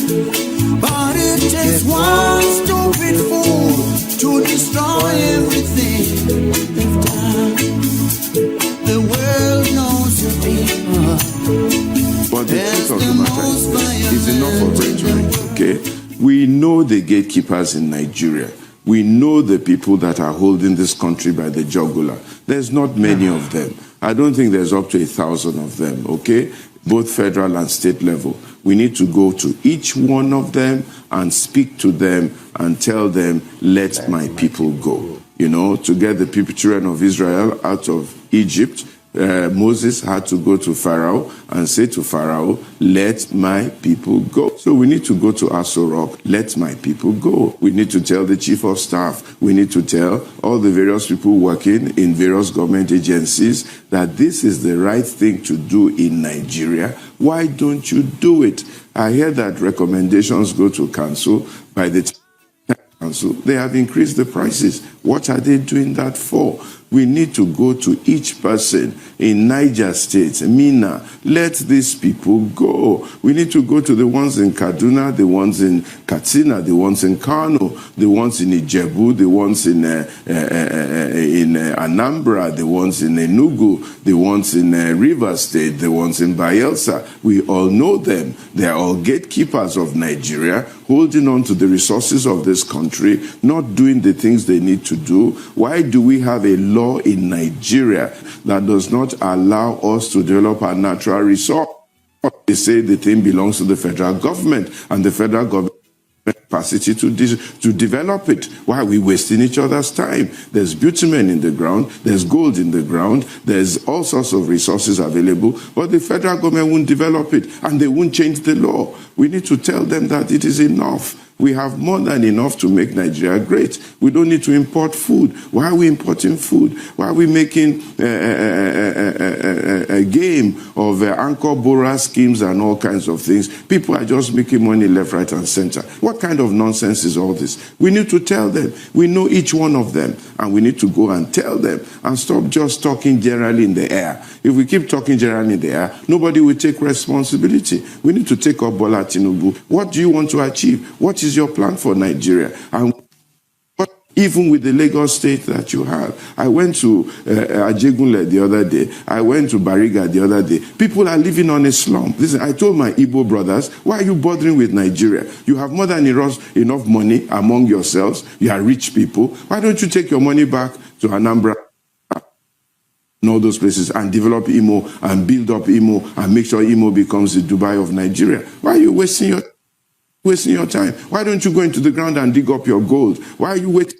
But it takes one stupid fool to destroy everything they've done. The world knows the people. But the truth of the matter is enough of rhetoric, okay? We know the gatekeepers in Nigeria. We know the people that are holding this country by the jugular. There's not many of them. I don't think there's up to 1,000 of them, okay? Both federal and state level. We need to go to each one of them and speak to them and tell them, let my people go. You know, to get the people, children of Israel out of Egypt, Moses had to go to Pharaoh and say to Pharaoh, let my people go. So we need to go to Aso Rock, let my people go. We need to tell the chief of staff, we need to tell all the various people working in various government agencies that this is the right thing to do in Nigeria. Why don't you do it? I hear that recommendations go to council. By the council, they have increased the prices. What are they doing that for? We need to go to each person in Niger State, Mina. Let these people go. We need to go to the ones in Kaduna, the ones in Katsina, the ones in Kano, the ones in Ijebu, the ones in Anambra, the ones in Enugu, the ones in Rivers State, the ones in Bayelsa. We all know them. They are all gatekeepers of Nigeria, holding on to the resources of this country, not doing the things they need to do. Why do we have a law in Nigeria that does not allow us to develop our natural resource? They say the thing belongs to the federal government, and the federal government has capacity to develop it. Why are we wasting each other's time? There's bitumen in the ground, there's gold in the ground, there's all sorts of resources available, but the federal government won't develop it, and they won't change the law. We need to tell them that it is enough. We have more than enough to make Nigeria great. We don't need to import food. Why are we importing food? Why are we making a game of anchor borrower schemes and all kinds of things? People are just making money left, right, and center. What kind of nonsense is all this? We need to tell them. We know each one of them, and we need to go and tell them and stop just talking generally in the air. If we keep talking generally in the air, nobody will take responsibility. We need to take up Bola Tinubu. What do you want to achieve? What is your plan for Nigeria? And even with the Lagos state that you have, I went to Ajegunle the other day. I went to Bariga the other day. People are living on a slum. Listen, I told my Igbo brothers, why are you bothering with Nigeria? You have more than enough money among yourselves. You are rich people. Why don't you take your money back to Anambra and all those places and develop Imo and build up Imo and make sure Imo becomes the Dubai of Nigeria? Why are you wasting your time? Why don't you go into the ground and dig up your gold? Why are you waiting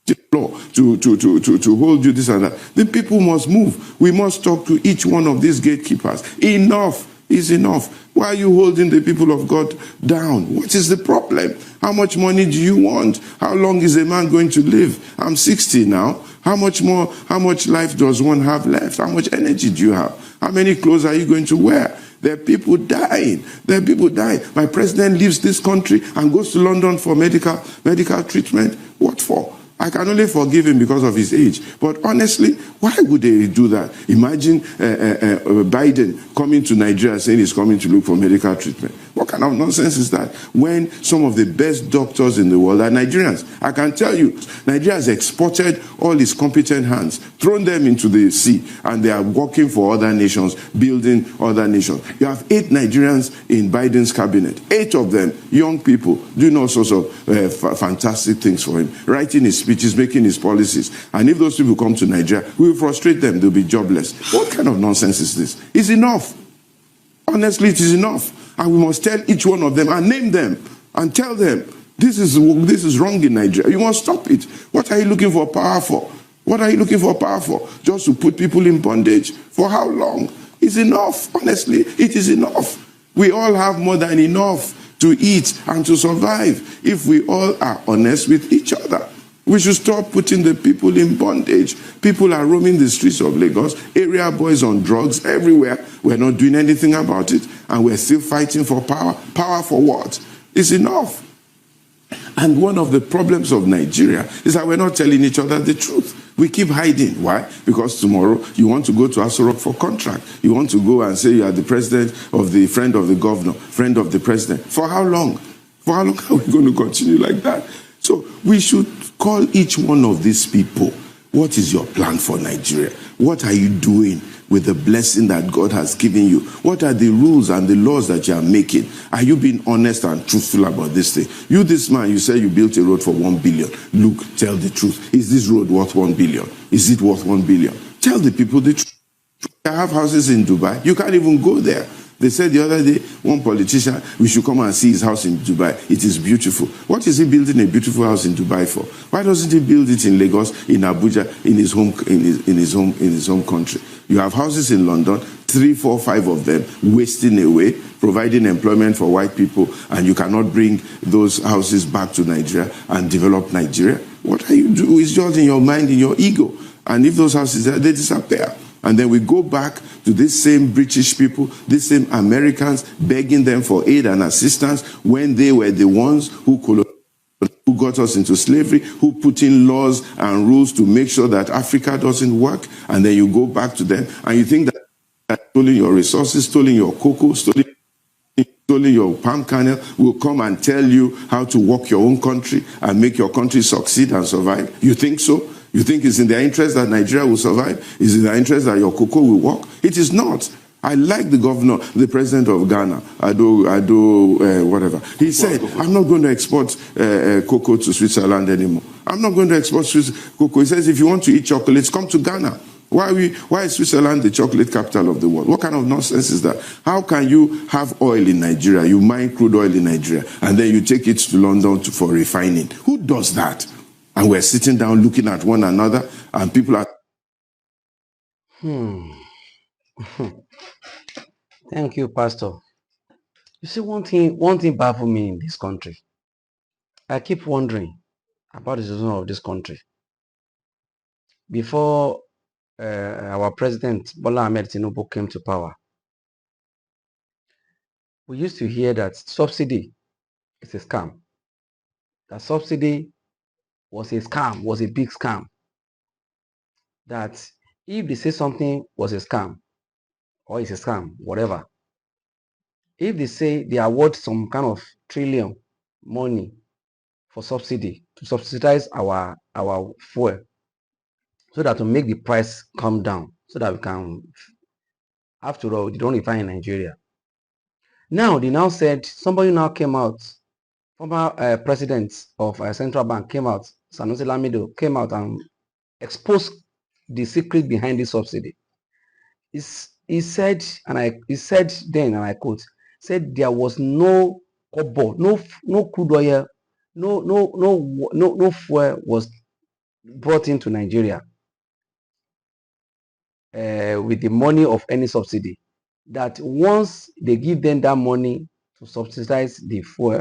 to hold you this and that? The people must move. We must talk to each one of these gatekeepers. Enough is enough. Why are you holding the people of God down? What is the problem? How much money do you want? How long is a man going to live? I'm 60 now. How much life does one have left? How much energy do you have? How many clothes are you going to wear? There are people dying. There are people dying. My president leaves this country and goes to London for medical treatment. What for? I can only forgive him because of his age. But honestly, why would they do that? Imagine Biden coming to Nigeria saying he's coming to look for medical treatment. What kind of nonsense is that? When some of the best doctors in the world are Nigerians. I can tell you, Nigeria has exported all its competent hands, thrown them into the sea, and they are working for other nations, building other nations. You have 8 Nigerians in Biden's cabinet. 8 of them, young people, doing all sorts of fantastic things for him, writing his speeches, making his policies. And if those people come to Nigeria, we will frustrate them. They'll be jobless. What kind of nonsense is this? It's enough. Honestly, it is enough. And we must tell each one of them and name them and tell them, this is wrong in Nigeria. You must stop it. What are you looking for power for? What are you looking for power for? Just to put people in bondage? For how long? It's enough. Honestly, it is enough. We all have more than enough to eat and to survive if we all are honest with each other. We should stop putting the people in bondage. People are roaming the streets of Lagos, area boys on drugs everywhere. We're not doing anything about it, and we're still fighting for power. Power for what? It's enough. And one of the problems of Nigeria is that we're not telling each other the truth. We keep hiding. Why? Because tomorrow you want to go to Aso Rock for contract. You want to go and say you are the president of the friend of the governor, friend of the president. For how long? For how long are we going to continue like that? So we should call each one of these people. What is your plan for Nigeria? What are you doing with the blessing that God has given you? What are the rules and the laws that you are making? Are you being honest and truthful about this thing? You, this man, you say you built a road for 1 billion. Look, tell the truth. Is this road worth 1 billion? Is it worth 1 billion? Tell the people the truth. I have houses in Dubai. You can't even go there. They said the other day, one politician, we should come and see his house in Dubai. It is beautiful. What is he building a beautiful house in Dubai for? Why doesn't he build it in Lagos, in Abuja, in his home country? You have houses in London, 3, 4, 5 of them, wasting away, providing employment for white people, and you cannot bring those houses back to Nigeria and develop Nigeria. What are you doing? It's just in your mind, in your ego. And if those houses, they disappear. And then we go back to these same British people, these same Americans, begging them for aid and assistance when they were the ones who got us into slavery, who put in laws and rules to make sure that Africa doesn't work. And then you go back to them and you think that stealing your resources, stealing your cocoa, stealing your palm kernel will come and tell you how to work your own country and make your country succeed and survive. You think so? You think it's in their interest that Nigeria will survive? Is it in their interest that your cocoa will work? It is not. I like the governor, the president of Ghana, whatever. He said, I'm not going to export cocoa to Switzerland anymore. I'm not going to export cocoa. He says, if you want to eat chocolates, come to Ghana. Why is Switzerland the chocolate capital of the world? What kind of nonsense is that? How can you have oil in Nigeria, you mine crude oil in Nigeria, and then you take it to London for refining? Who does that? And we're sitting down looking at one another, and people are... Thank you, Pastor. You see, one thing baffles me in this country. I keep wondering about the situation of this country. Before our president, Bola Ahmed Tinubu, came to power, we used to hear that subsidy is a scam. That subsidy was a scam, was a big scam. That if they say something was a scam, or it's a scam, whatever, if they say they award some kind of trillion money for subsidy to subsidize our fuel, so that to make the price come down, so that we can, after all, they don't refine in Nigeria. Now they now said, somebody now came out, former president of central bank came out, Sanusi Lamido came out and exposed the secret behind this subsidy. He said then, and I quote, said there was no kobo, no crude oil, no fuel was brought into Nigeria with the money of any subsidy. That once they give them that money to subsidize the fuel,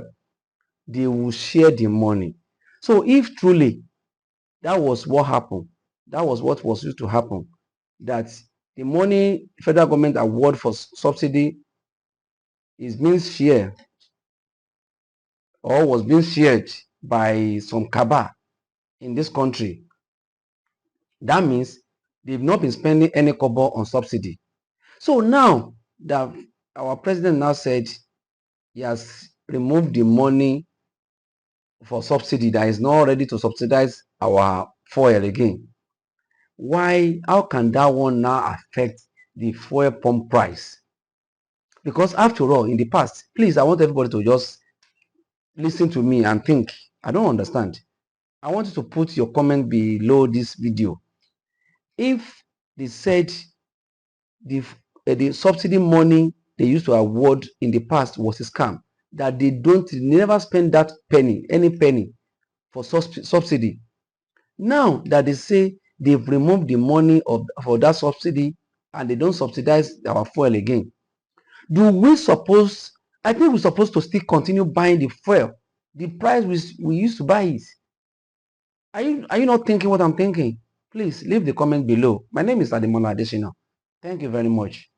they will share the money. So if truly that was what happened, that was what was used to happen, that the money federal government award for subsidy is being shared or was being shared by some cabal in this country, that means they've not been spending any kobo on subsidy. So now that our president now said he has removed the money for subsidy that is not ready to subsidize our fuel again, how can that one now affect the fuel pump price? Because after all, in the past, please, I want everybody to just listen to me and think. I don't understand. I want you to put your comment below this video. If they said the subsidy money they used to award in the past was a scam, that they never spend that penny, any penny for subsidy. Now that they say they've removed the money for that subsidy and they don't subsidize our fuel again, I think we're supposed to still continue buying the fuel, the price we used to buy it. Are you not thinking what I'm thinking? Please leave the comment below. My name is Ademola Adesina. Thank you very much.